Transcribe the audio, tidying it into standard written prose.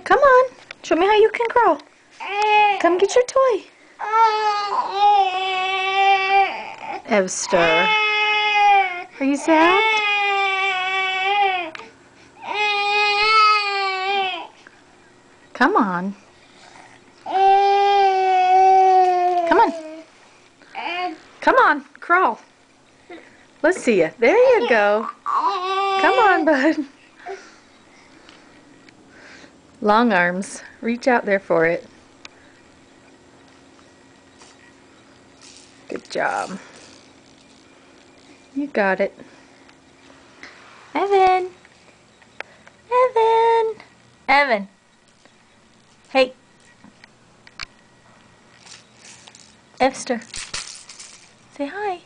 Come on. Show me how you can crawl. Come get your toy. Evster. Are you sad? Come on. Come on. Come on. Crawl. Let's see you. There you go. Come on, bud. Long arms. Reach out there for it. Good job. You got it. Evan. Evan. Evan. Hey. Evster. Say hi.